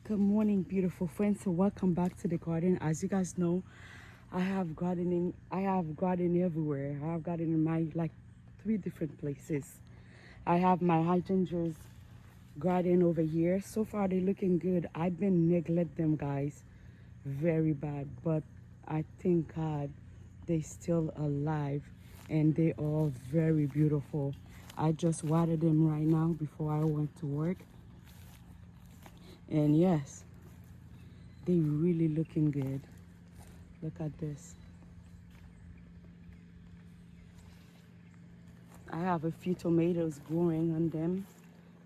Good morning, beautiful friends. So welcome back to the garden. As you guys know, I have garden everywhere. I have garden in my like 3 different places. I have my hydrangeas garden over here. So far they're looking good. I've been neglect them, guys, very bad, but I thank God they still alive and they are very beautiful. I just watered them right now before I went to work, and yes, they really looking good. Look at this. I have a few tomatoes growing on them.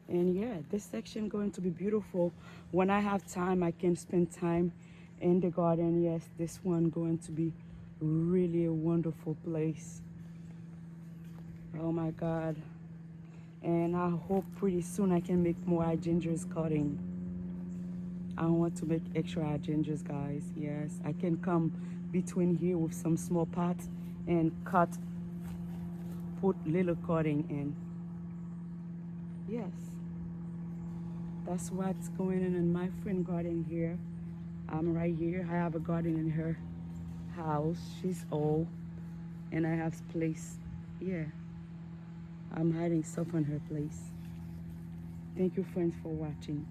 And yeah, this section going to be beautiful. When I have time, I can spend time in the garden. Yes, this one going to be really a wonderful place. Oh my God. And I hope pretty soon I can make more gingers cutting. I want to make extra gingers, guys. Yes, I can come between here with some small pots and put little cutting in. Yes, that's what's going on in my friend garden here. I'm right here. I have a garden in her house. She's old, and I have place. Yeah, I'm hiding stuff on her place. Thank you, friends, for watching.